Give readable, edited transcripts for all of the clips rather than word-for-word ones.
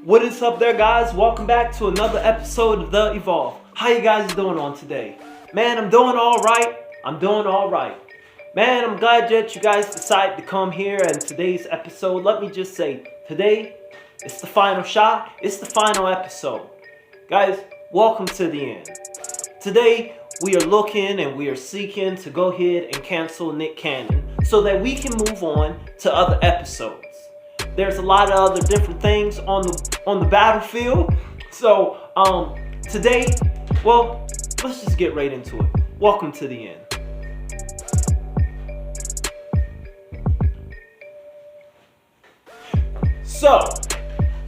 What is up there, guys? Welcome back to another episode of The Evolve. How you guys doing on today? Man, I'm doing all right. Man, I'm glad that you guys decided to come here and today's episode. Let me just say, today, it's the final shot. It's the final episode. Guys, welcome to the end. Today, we are looking and we are seeking to go ahead and cancel Nick Cannon so that we can move on to other episodes. There's a lot of other different things on the battlefield. So, today, well, let's just get right into it. Welcome to the end. So,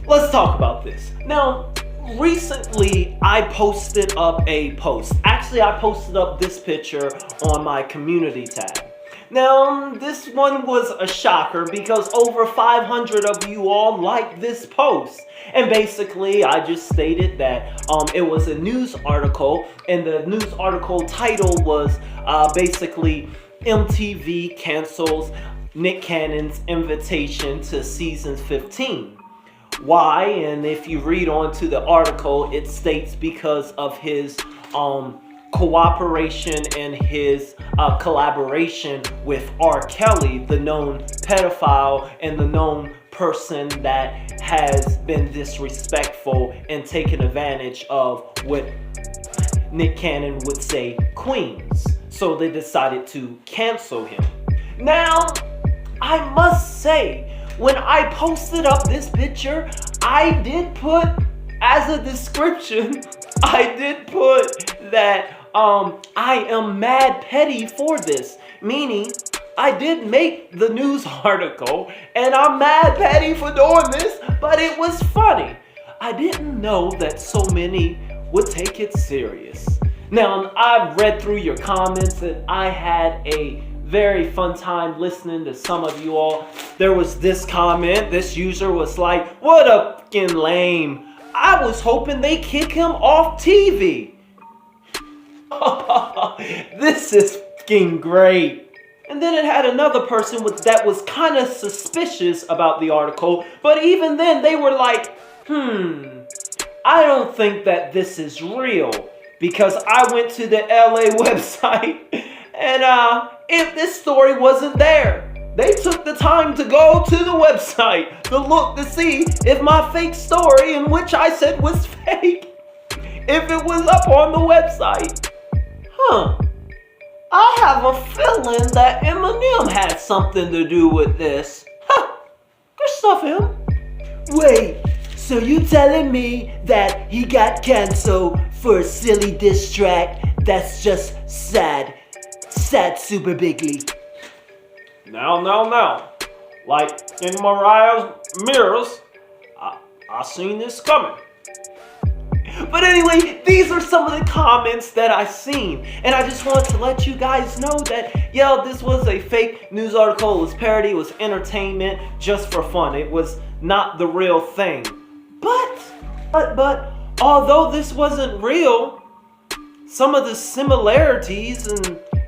let's talk about this. Now, recently, I posted up a post. Actually, I posted up this picture on my community tab. Now, this one was a shocker because over 500 of you all liked this post. And basically, I just stated that it was a news article, and the news article title was basically MTV cancels Nick Cannon's invitation to season 15. Why? And if you read on to the article, it states because of his cooperation and his collaboration with R. Kelly, the known pedophile and the known person that has been disrespectful and taken advantage of what Nick Cannon would say queens. So they decided to cancel him. Now, I must say, when I posted up this picture, I did put as a description, I did put that I am mad petty for this. Meaning, I did make the news article and I'm mad petty for doing this, but it was funny. I didn't know that so many would take it serious. Now, I've read through your comments and I had a very fun time listening to some of you all. There was this comment, this user was like, what a fucking lame. I was hoping they kick him off TV. This is fucking great. And then it had another person that was kind of suspicious about the article, but even then they were like, I don't think that this is real, because I went to the LA website and if this story wasn't there. They took the time to go to the website to look to see if my fake story, in which I said was fake, if it was up on the website. I have a feeling that Eminem had something to do with this. Good stuff, him. Wait, so you telling me that he got canceled for a silly diss track that's just sad super bigly? Now. Like in Mariah's mirrors, I seen this coming. But anyway, these are some of the comments that I seen. And I just wanted to let you guys know that, yeah, this was a fake news article. It was parody, it was entertainment, just for fun. It was not the real thing. But although this wasn't real, some of the similarities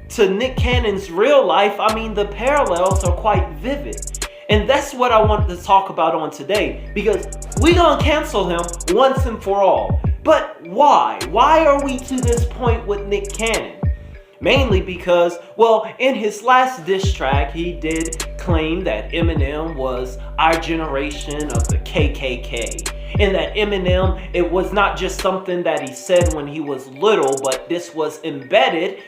to Nick Cannon's real life, I mean, the parallels are quite vivid. And that's what I wanted to talk about on today, because we gonna cancel him once and for all. But why? Why are we to this point with Nick Cannon? Mainly because, well, in his last diss track, he did claim that Eminem was our generation of the KKK. And that Eminem, it was not just something that he said when he was little, but this was embedded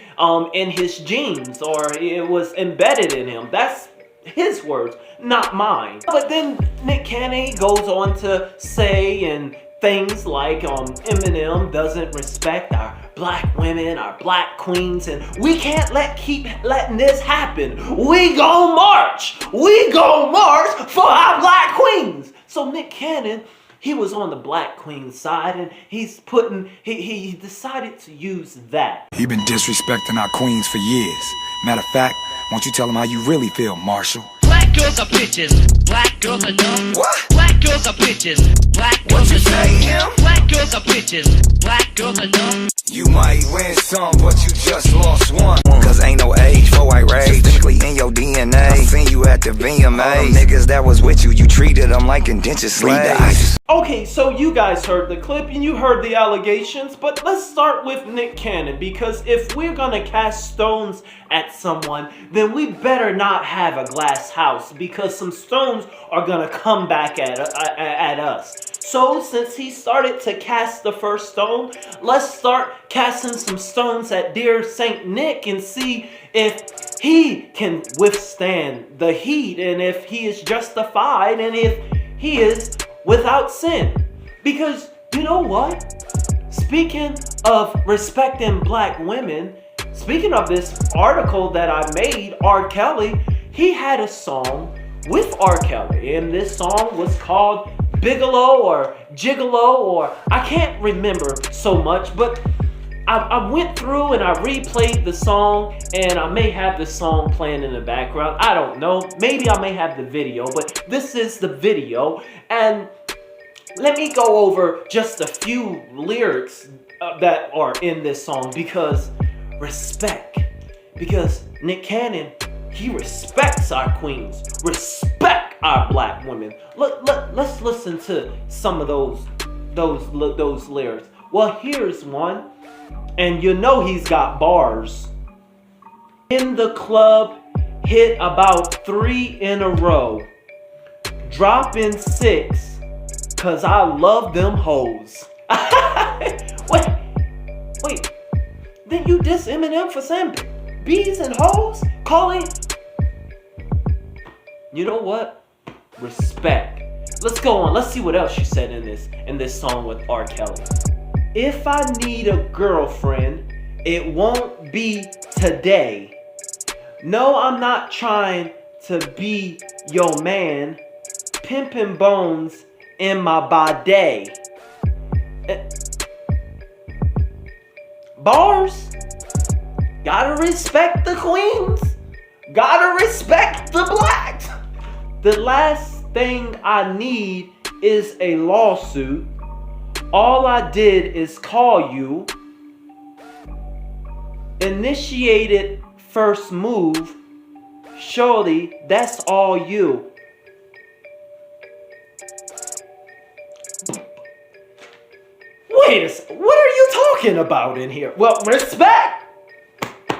in his genes, or it was embedded in him. That's his words, not mine. But then Nick Cannon goes on to say and things like Eminem doesn't respect our black women, our black queens, and we can't keep letting this happen. We gon' march for our black queens. So Nick Cannon, he was on the black queen side, and he decided to use that. You've been disrespecting our queens for years. Matter of fact, why don't you tell them how you really feel, Marshall? Black girls are bitches, black girls are dumb. What? Black girls are bitches, black girls What you are dumb. say, him? Black girls are bitches, black girl enough. You might win some, but you just lost one. Cause ain't no age for white rage. Systemically in your DNA. I seen you at the VMA. Niggas that was with you, you treated them like indentured slaves. Okay, so you guys heard the clip and you heard the allegations, but let's start with Nick Cannon, because if we're gonna cast stones at someone, then we better not have a glass house, because some stones are gonna come back at us. So since he started to cast the first stone, let's start casting some stones at dear Saint Nick and see if he can withstand the heat, and if he is justified, and if he is without sin. Because you know what? Speaking of respecting black women, speaking of this article that I made, R. Kelly, he had a song with R. Kelly, and this song was called Bigelow or Gigolo, or I can't remember so much, but I went through and I replayed the song, and I may have the song playing in the background. I don't know. Maybe I may have the video, but this is the video. And let me go over just a few lyrics that are in this song, because respect. Because Nick Cannon, he respects our queens, respect our black women. Let's listen to some of those lyrics. Well, here's one. And you know he's got bars. In the club, hit about 3 in a row. Dropping 6, cause I love them hoes. Wait. Then you diss Eminem for saying bees and hoes? Calling? You know what? Respect. Let's go on. Let's see what else she said in this song with R. Kelly. If I need a girlfriend, it won't be today. No, I'm not trying to be your man. Pimpin' bones in my body. Bars. Gotta respect the queens. Gotta respect the blacks. The last thing I need is a lawsuit. All I did is call you, initiated first move, surely that's all you. Wait a second, what are you talking about in here? Well, respect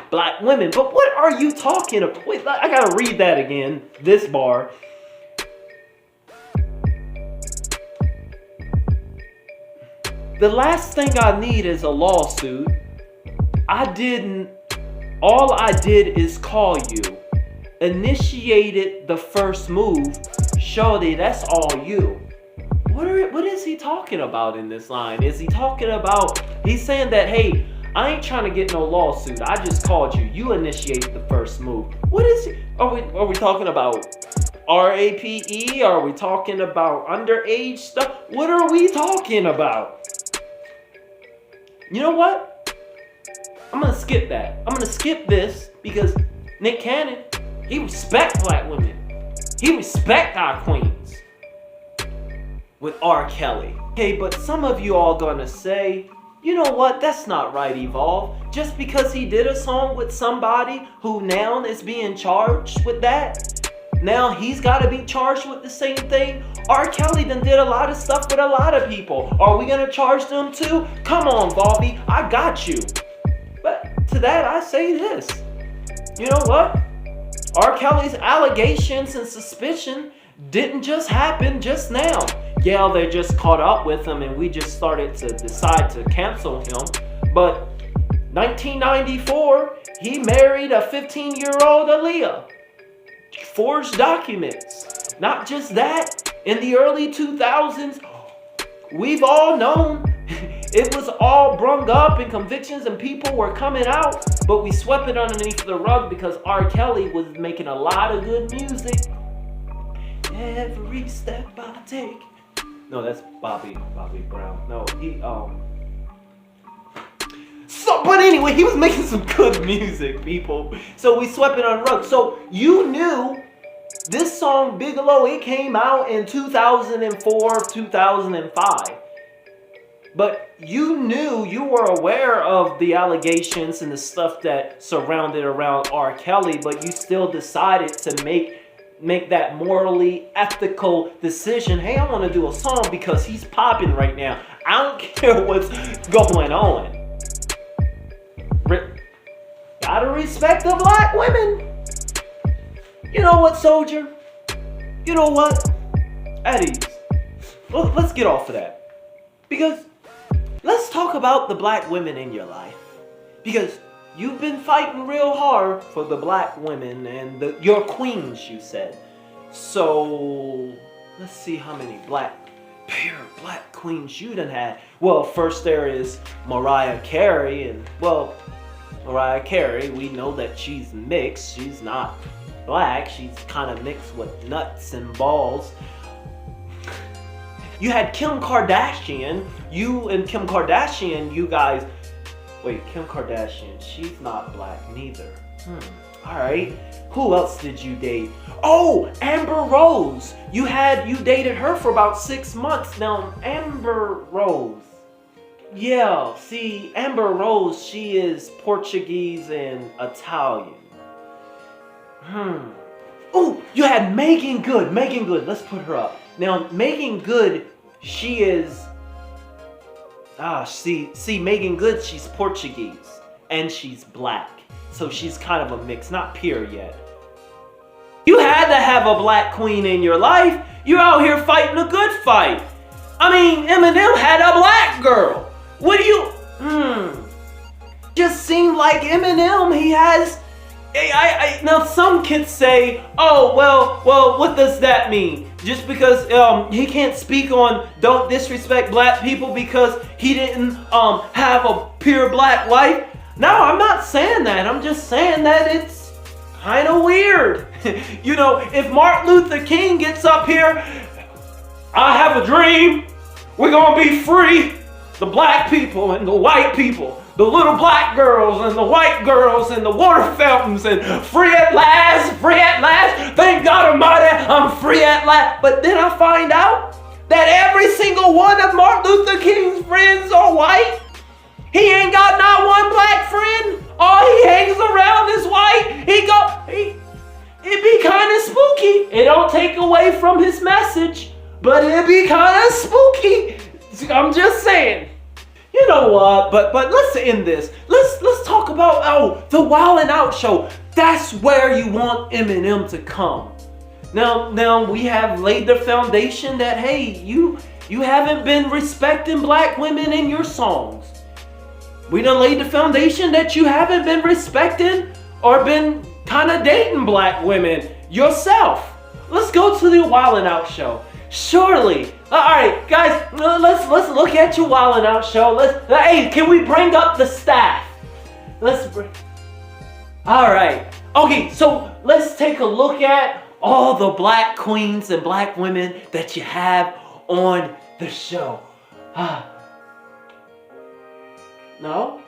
black women, but what are you talking about? Wait, I gotta read that again, this bar. The last thing I need is a lawsuit. All I did is call you. Initiated the first move. Shorty, that's all you. What is he talking about in this line? Is he talking about, he's saying that, hey, I ain't trying to get no lawsuit. I just called you. You initiated the first move. What is it? Are we talking about RAPE? Are we talking about underage stuff? What are we talking about? You know what? I'm gonna skip that. I'm gonna skip this because Nick Cannon, he respects black women. He respects our queens. With R. Kelly. Okay, but some of you all gonna say, you know what? That's not right, Evolve. Just because he did a song with somebody who now is being charged with that, now he's gotta be charged with the same thing. R. Kelly done did a lot of stuff with a lot of people. Are we gonna charge them too? Come on, Volby, I got you. But to that I say this. You know what? R. Kelly's allegations and suspicion didn't just happen just now. Yeah, they just caught up with him and we just started to decide to cancel him. But 1994, he married a 15-year-old Aaliyah. Forged documents. Not just that, in the early 2000s, we've all known it was all brung up and convictions and people were coming out, but we swept it underneath the rug because R. Kelly was making a lot of good music. Every step I take. No, that's Bobby Brown. No, but anyway, he was making some good music, people. So we swept it on the rug. So you knew this song, Bigelow, it came out in 2004, 2005. But you knew, you were aware of the allegations and the stuff that surrounded around R. Kelly, but you still decided to make that morally ethical decision. Hey, I want to do a song because he's popping right now. I don't care what's going on. Gotta respect the black women. You know what, soldier? You know what? At ease. Well, let's get off of that. Because let's talk about the black women in your life. Because you've been fighting real hard for the black women and your queens, you said. So, let's see how many pure black queens you done had. Well, first there is Mariah Carey. And, well, Mariah Carey, we know that she's mixed. She's not black. She's kind of mixed with nuts and balls. You had Kim Kardashian. You and Kim Kardashian, you guys... Wait, Kim Kardashian, she's not black neither. Alright. Who else did you date? Oh, Amber Rose. You dated her for about 6 months. Now, Amber Rose. Yeah, see, Amber Rose, she is Portuguese and Italian. Oh, you had Megan Good. Megan Good, let's put her up. Now, Megan Good, she is... see, Megan Good, she's Portuguese. And she's black. So she's kind of a mix, not pure yet. You had to have a black queen in your life. You're out here fighting a good fight. I mean, Eminem had a black girl. What do you... Just seemed like Eminem, he has... Now some kids say, oh, well, what does that mean? Just because he can't speak on don't disrespect black people because he didn't have a pure black wife? No, I'm not saying that. I'm just saying that it's kind of weird. You know, if Martin Luther King gets up here, I have a dream. We're going to be free. The black people and the white people. The little black girls and the white girls and the water fountains and free at last, thank God Almighty, I'm free at last. But then I find out that every single one of Martin Luther King's friends are white. He ain't got not one black friend. All he hangs around is white. It be kind of spooky. It don't take away from his message, but it be kind of spooky. I'm just saying. You know what? But let's end this. Let's talk about the Wild 'N Out show. That's where you want Eminem to come. Now we have laid the foundation that hey, you haven't been respecting black women in your songs. We done laid the foundation that you haven't been respecting or been kind of dating black women yourself. Let's go to the Wild 'N Out show. Surely. Alright, guys, let's look at your Wild 'N Out show. Hey, can we bring up the staff? Alright. Okay, so let's take a look at all the black queens and black women that you have on the show. No?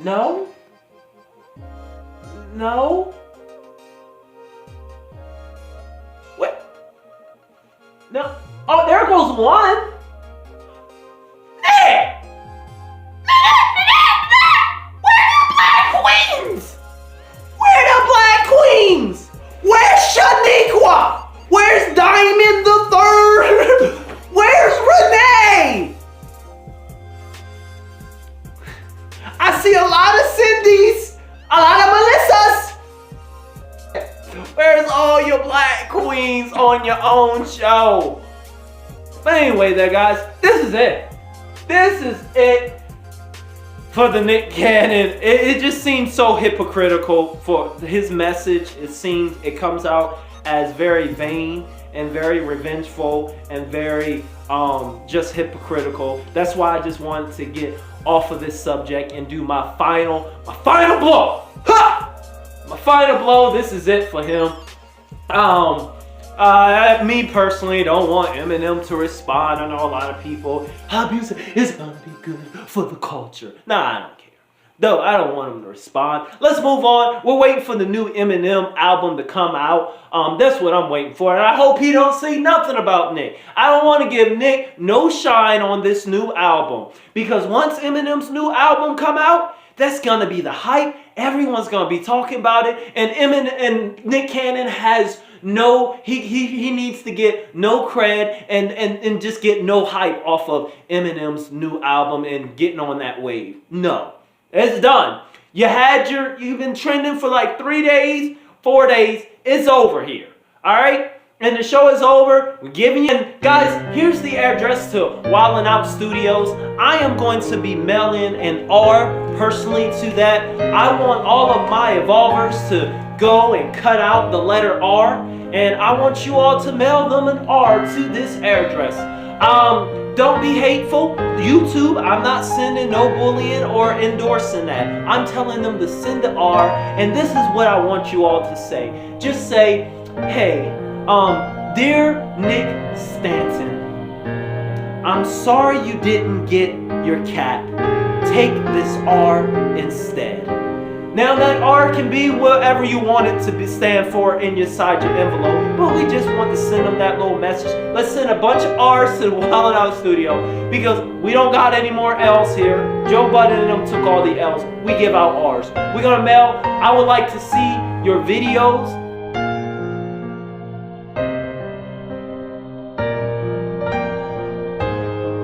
No? No? What? No. Oh, there goes one. Hey! Where the black queens? Where the black queens? Where's Shaniqua? Where's Diamond the Third? Where's Renee? I see a lot of Cindy's, a lot of Melissas. Where's all your black queens on your own show? But anyway there guys, this is it. This is it for the Nick Cannon. It just seems so hypocritical for his message. It comes out as very vain and very revengeful and very just hypocritical. That's why I just wanted to get off of this subject and do my final blow. Ha! My final blow. This is it for him. Me personally don't want Eminem to respond. I know a lot of people, music is gonna be good for the culture. Nah, I don't care. Though I don't want him to respond. Let's move on. We're waiting for the new Eminem album to come out. That's what I'm waiting for. And I hope he don't say nothing about Nick. I don't want to give Nick no shine on this new album. Because once Eminem's new album come out, that's going to be the hype. Everyone's going to be talking about it. And Eminem and Nick Cannon has no, he needs to get no cred and just get no hype off of Eminem's new album and getting on that wave. No. It's done. You've been trending for like 3 days, 4 days. It's over here. All right? And the show is over. We're giving you. And guys, here's the address to Wildin' Out Studios. I am going to be mailing an R personally to that. I want all of my evolvers to go and cut out the letter R. And I want you all to mail them an R to this address. Don't be hateful. YouTube, I'm not sending no bullying or endorsing that. I'm telling them to send the R, and this is what I want you all to say. Just say, hey, dear Nick Stanton, I'm sorry you didn't get your cap. Take this R instead. Now that R can be whatever you want it to stand for inside your envelope, but we just want to send them that little message. Let's send a bunch of R's to the Wildin' Out Studio because we don't got any more L's here. Joe Budden and them took all the L's. We give out R's. We're gonna mail. I would like to see your videos